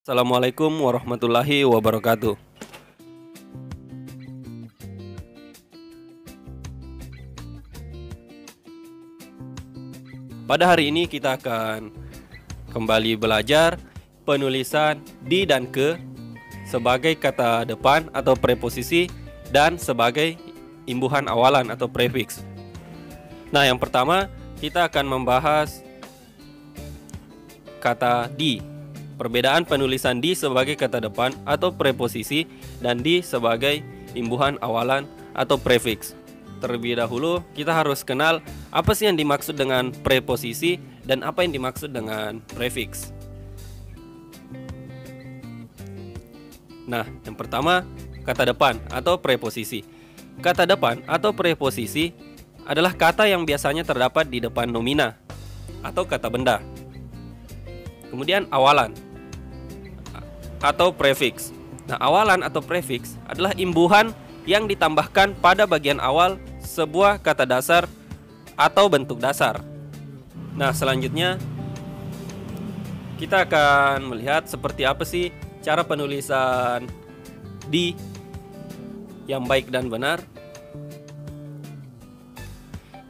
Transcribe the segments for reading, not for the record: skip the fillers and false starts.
Assalamualaikum warahmatullahi wabarakatuh. Pada hari ini kita akan kembali belajar penulisan di dan ke sebagai kata depan atau preposisi dan sebagai imbuhan awalan atau prefix. Nah, yang pertama kita akan membahas kata di. Perbedaan penulisan di sebagai kata depan atau preposisi dan di sebagai imbuhan awalan atau prefix. Terlebih dahulu kita harus kenal apa sih yang dimaksud dengan preposisi dan apa yang dimaksud dengan prefix. Nah, yang pertama kata depan atau preposisi. Kata depan atau preposisi adalah kata yang biasanya terdapat di depan nomina atau kata benda. Kemudian awalan atau prefix. Nah, awalan atau prefix adalah imbuhan yang ditambahkan pada bagian awal sebuah kata dasar atau bentuk dasar. Nah, selanjutnya kita akan melihat seperti apa sih cara penulisan di yang baik dan benar.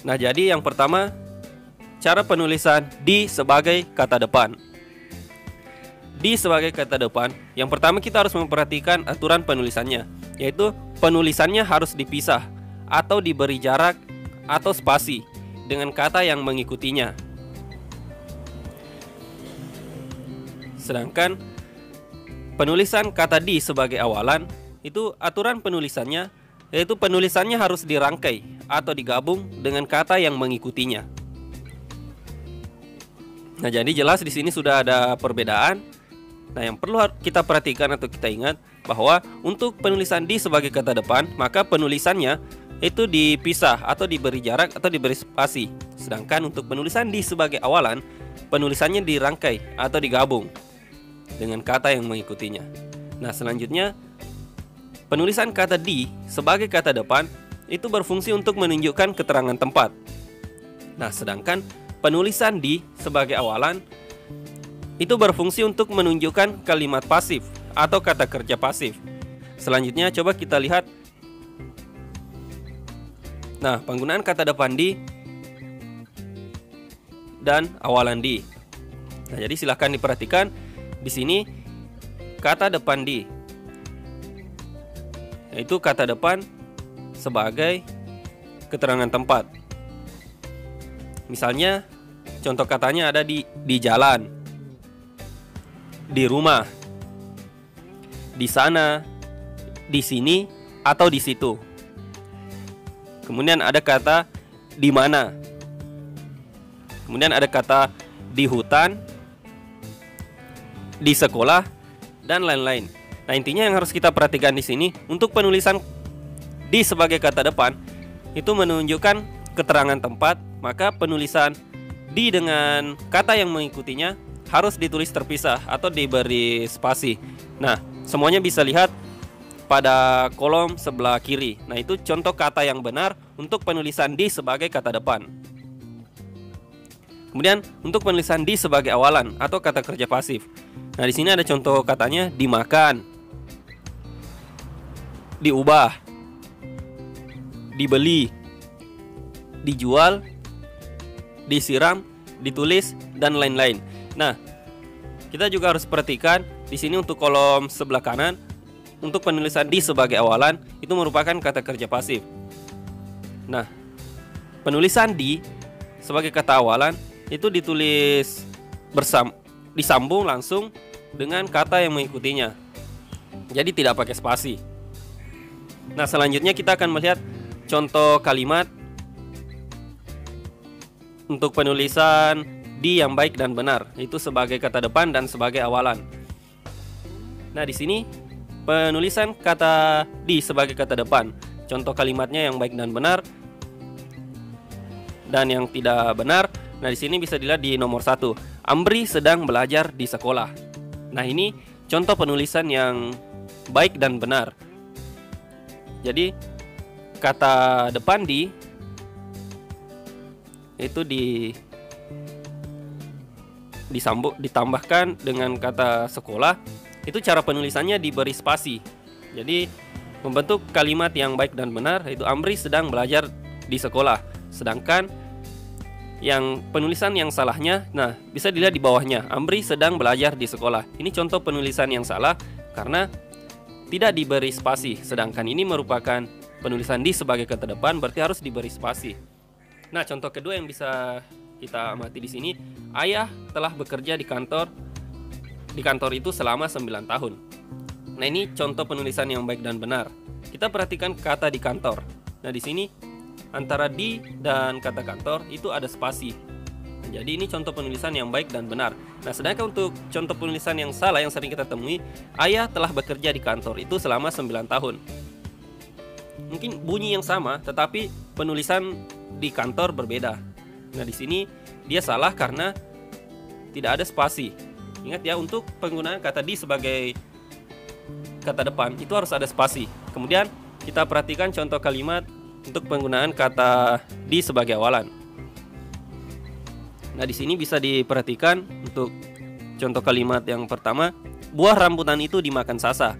Nah, jadi yang pertama cara penulisan di sebagai kata depan. Di sebagai kata depan, yang pertama kita harus memperhatikan aturan penulisannya, yaitu penulisannya harus dipisah atau diberi jarak atau spasi dengan kata yang mengikutinya. Sedangkan penulisan kata di sebagai awalan, itu aturan penulisannya, yaitu penulisannya harus dirangkai atau digabung dengan kata yang mengikutinya. Nah, jadi jelas di sini sudah ada perbedaan. Nah, yang perlu kita perhatikan atau kita ingat bahwa untuk penulisan di sebagai kata depan, maka penulisannya itu dipisah atau diberi jarak atau diberi spasi. Sedangkan untuk penulisan di sebagai awalan, penulisannya dirangkai atau digabung dengan kata yang mengikutinya. Nah, selanjutnya penulisan kata di sebagai kata depan itu berfungsi untuk menunjukkan keterangan tempat. Nah, sedangkan penulisan di sebagai awalan itu berfungsi untuk menunjukkan kalimat pasif atau kata kerja pasif. Selanjutnya coba kita lihat. Nah, penggunaan kata depan di dan awalan di. Nah, jadi silahkan diperhatikan di sini kata depan di, yaitu kata depan sebagai keterangan tempat. Misalnya contoh katanya ada di jalan, di rumah, di sana, di sini, atau di situ. Kemudian ada kata di mana. Kemudian ada kata di hutan, di sekolah, dan lain-lain. Nah, intinya yang harus kita perhatikan di sini untuk penulisan di sebagai kata depan itu menunjukkan keterangan tempat, maka penulisan di dengan kata yang mengikutinya harus ditulis terpisah atau diberi spasi. Nah, semuanya bisa lihat pada kolom sebelah kiri. Nah, itu contoh kata yang benar untuk penulisan di sebagai kata depan. Kemudian untuk penulisan di sebagai awalan atau kata kerja pasif. Nah, di sini ada contoh katanya dimakan, diubah, dibeli, dijual, disiram, ditulis, dan lain-lain. Nah, kita juga harus perhatikan di sini untuk kolom sebelah kanan untuk penulisan di sebagai awalan itu merupakan kata kerja pasif. Nah, penulisan di sebagai kata awalan itu ditulis disambung langsung dengan kata yang mengikutinya. Jadi tidak pakai spasi. Nah, selanjutnya kita akan melihat contoh kalimat untuk penulisan di yang baik dan benar, itu sebagai kata depan dan sebagai awalan. Nah, di sini penulisan kata di sebagai kata depan, contoh kalimatnya yang baik dan benar dan yang tidak benar. Nah, di sini bisa dilihat di nomor 1, Amri sedang belajar di sekolah. Nah, ini contoh penulisan yang baik dan benar. Jadi kata depan di itu ditambahkan dengan kata sekolah, itu cara penulisannya diberi spasi. Jadi membentuk kalimat yang baik dan benar itu Amri sedang belajar di sekolah. Sedangkan yang penulisan yang salahnya, nah bisa dilihat di bawahnya, Amri sedang belajar di sekolah. Ini contoh penulisan yang salah karena tidak diberi spasi. Sedangkan ini merupakan penulisan di sebagai kata depan, berarti harus diberi spasi. Nah, contoh kedua yang bisa kita amati di sini, ayah telah bekerja di kantor itu selama 9 tahun. Nah, ini contoh penulisan yang baik dan benar. Kita perhatikan kata di kantor. Nah, di sini antara di dan kata kantor itu ada spasi. Nah, jadi ini contoh penulisan yang baik dan benar. Nah, sedangkan untuk contoh penulisan yang salah yang sering kita temui, ayah telah bekerja di kantor itu selama 9 tahun. Mungkin bunyi yang sama, tetapi penulisan di kantor berbeda. Nah, di sini dia salah karena tidak ada spasi. Ingat ya, untuk penggunaan kata di sebagai kata depan itu harus ada spasi. Kemudian kita perhatikan contoh kalimat untuk penggunaan kata di sebagai awalan. Nah, di sini bisa diperhatikan untuk contoh kalimat yang pertama, buah rambutan itu dimakan Sasa.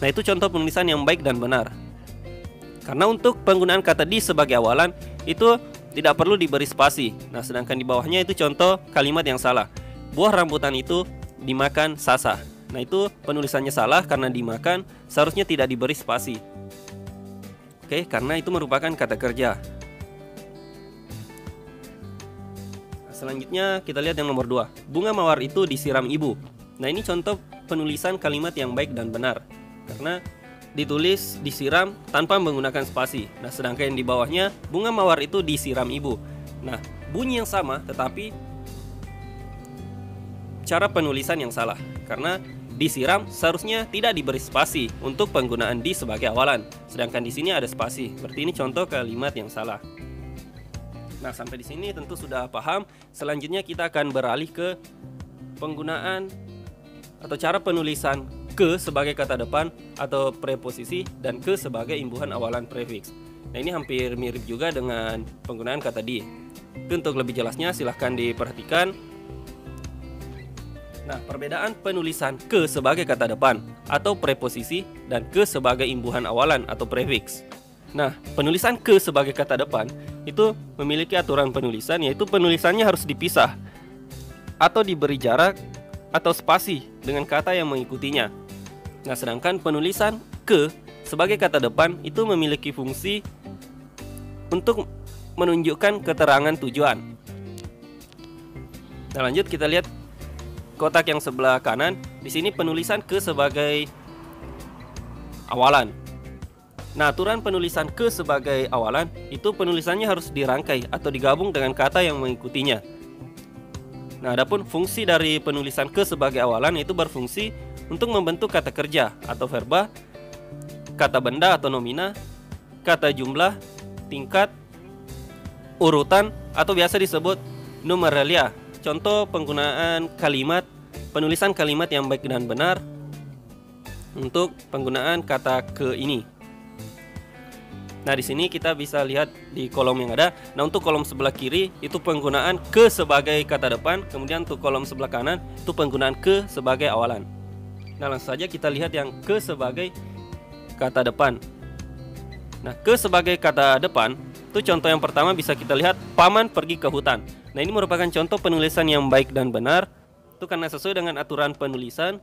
Nah, itu contoh penulisan yang baik dan benar. Karena untuk penggunaan kata di sebagai awalan itu tidak perlu diberi spasi. Nah, sedangkan di bawahnya itu contoh kalimat yang salah. Buah rambutan itu dimakan Sasa. Nah, itu penulisannya salah karena dimakan seharusnya tidak diberi spasi. Oke, karena itu merupakan kata kerja. Selanjutnya kita lihat yang nomor 2. Bunga mawar itu disiram ibu. Nah, ini contoh penulisan kalimat yang baik dan benar. Karena ditulis disiram tanpa menggunakan spasi. Nah, sedangkan yang di bawahnya bunga mawar itu disiram ibu. Nah, bunyi yang sama tetapi cara penulisan yang salah. Karena disiram seharusnya tidak diberi spasi untuk penggunaan di sebagai awalan. Sedangkan di sini ada spasi. Berarti ini contoh kalimat yang salah. Nah, sampai di sini tentu sudah paham. Selanjutnya kita akan beralih ke penggunaan atau cara penulisan ke sebagai kata depan atau preposisi dan ke sebagai imbuhan awalan prefiks. Nah, ini hampir mirip juga dengan penggunaan kata di. Untuk lebih jelasnya silahkan diperhatikan. Nah, perbedaan penulisan ke sebagai kata depan atau preposisi dan ke sebagai imbuhan awalan atau prefiks. Nah, penulisan ke sebagai kata depan itu memiliki aturan penulisan, yaitu penulisannya harus dipisah atau diberi jarak atau spasi dengan kata yang mengikutinya. Nah, sedangkan penulisan ke sebagai kata depan itu memiliki fungsi untuk menunjukkan keterangan tujuan. Nah, lanjut kita lihat kotak yang sebelah kanan. Di sini penulisan ke sebagai awalan. Nah, aturan penulisan ke sebagai awalan itu penulisannya harus dirangkai atau digabung dengan kata yang mengikutinya. Nah, adapun fungsi dari penulisan ke sebagai awalan itu berfungsi untuk membentuk kata kerja atau verba, kata benda atau nomina, kata jumlah, tingkat, urutan atau biasa disebut numeralia. Contoh penggunaan kalimat, penulisan kalimat yang baik dan benar untuk penggunaan kata ke ini. Nah, di sini kita bisa lihat di kolom yang ada. Nah, untuk kolom sebelah kiri itu penggunaan ke sebagai kata depan, kemudian untuk kolom sebelah kanan itu penggunaan ke sebagai awalan. Nah, langsung saja kita lihat yang ke sebagai kata depan. Nah, ke sebagai kata depan itu contoh yang pertama bisa kita lihat, paman pergi ke hutan. Nah, ini merupakan contoh penulisan yang baik dan benar. Itu karena sesuai dengan aturan penulisan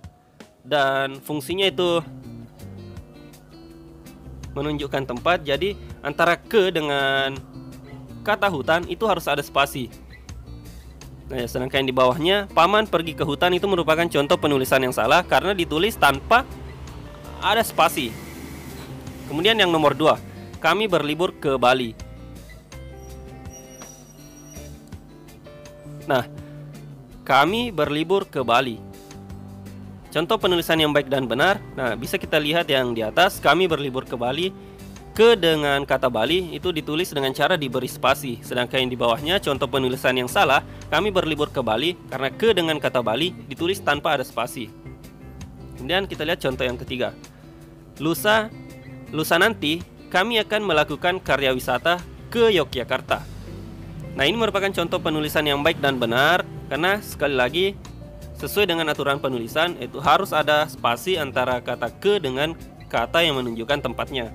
dan fungsinya itu menunjukkan tempat. Jadi antara ke dengan kata hutan itu harus ada spasi. Nah, sedangkan di bawahnya paman pergi ke hutan itu merupakan contoh penulisan yang salah karena ditulis tanpa ada spasi. Kemudian yang nomor 2, kami berlibur ke Bali. Nah, kami berlibur ke Bali. Contoh penulisan yang baik dan benar. Nah, bisa kita lihat yang di atas, kami berlibur ke Bali. Ke dengan kata Bali itu ditulis dengan cara diberi spasi. Sedangkan yang di bawahnya contoh penulisan yang salah, kami berlibur ke Bali karena ke dengan kata Bali ditulis tanpa ada spasi. Kemudian kita lihat contoh yang ketiga. Lusa nanti kami akan melakukan karya wisata ke Yogyakarta. Nah, ini merupakan contoh penulisan yang baik dan benar karena sekali lagi sesuai dengan aturan penulisan itu harus ada spasi antara kata ke dengan kata yang menunjukkan tempatnya.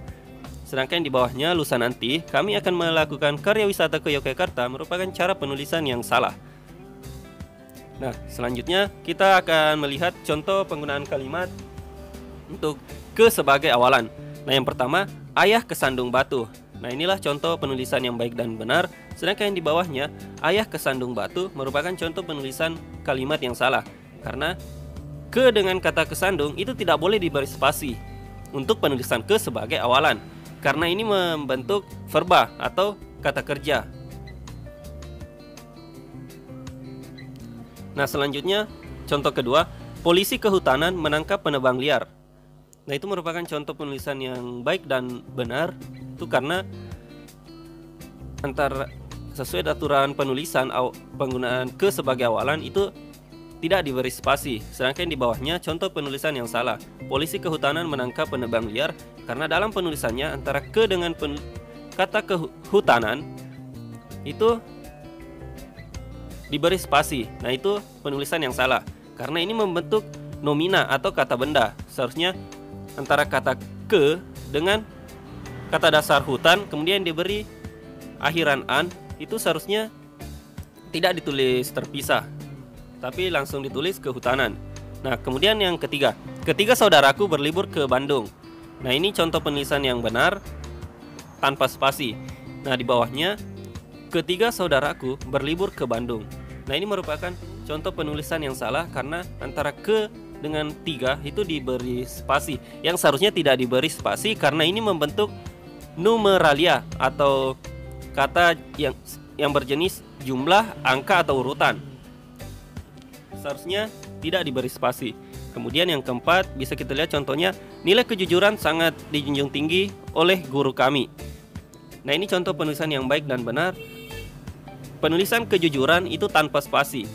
Sedangkan di bawahnya lusa nanti kami akan melakukan karya wisata ke Yogyakarta merupakan cara penulisan yang salah. Nah, selanjutnya kita akan melihat contoh penggunaan kalimat untuk ke sebagai awalan. Nah, yang pertama, ayah kesandung batu. Nah, inilah contoh penulisan yang baik dan benar. Sedangkan yang di bawahnya, ayah kesandung batu merupakan contoh penulisan kalimat yang salah. Karena ke dengan kata kesandung itu tidak boleh diberi spasi untuk penulisan ke sebagai awalan. Karena ini membentuk verba atau kata kerja. Nah, selanjutnya contoh kedua, polisi kehutanan menangkap penebang liar. Nah, itu merupakan contoh penulisan yang baik dan benar. Itu karena antara sesuai aturan penulisan penggunaan ke sebagai awalan itu tidak diberi spasi. Sedangkan di bawahnya contoh penulisan yang salah. Polisi kehutanan menangkap penebang liar karena dalam penulisannya antara ke dengan kata kehutanan itu diberi spasi. Nah, itu penulisan yang salah karena ini membentuk nomina atau kata benda. Seharusnya antara kata ke dengan kata dasar hutan kemudian diberi akhiran an, itu seharusnya tidak ditulis terpisah tapi langsung ditulis kehutanan. Nah, kemudian yang ketiga, saudaraku berlibur ke Bandung. Nah, ini contoh penulisan yang benar tanpa spasi. Nah, di bawahnya ketiga saudaraku berlibur ke Bandung. Nah, ini merupakan contoh penulisan yang salah karena antara ke dengan tiga itu diberi spasi yang seharusnya tidak diberi spasi karena ini membentuk numeralia atau kata yang berjenis jumlah, angka atau urutan. Seharusnya tidak diberi spasi. Kemudian yang keempat bisa kita lihat contohnya, nilai kejujuran sangat dijunjung tinggi oleh guru kami. Nah, ini contoh penulisan yang baik dan benar. Penulisan kejujuran itu tanpa spasi.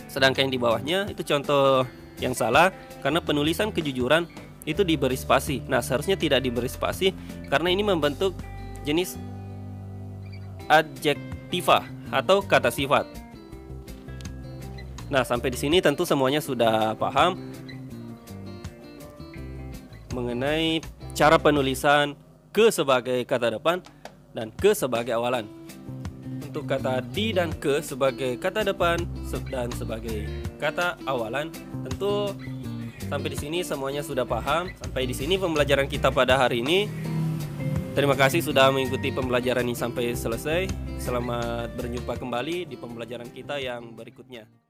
Sedangkan yang di bawahnya itu contoh yang salah karena penulisan kejujuran itu diberi spasi. Nah, seharusnya tidak diberi spasi karena ini membentuk jenis adjektiva atau kata sifat. Nah, sampai di sini tentu semuanya sudah paham mengenai cara penulisan ke sebagai kata depan dan ke sebagai awalan. Untuk kata di dan ke sebagai kata depan dan sebagai kata awalan, tentu sampai di sini semuanya sudah paham. Sampai di sini pembelajaran kita pada hari ini. Terima kasih sudah mengikuti pembelajaran ini sampai selesai. Selamat berjumpa kembali di pembelajaran kita yang berikutnya.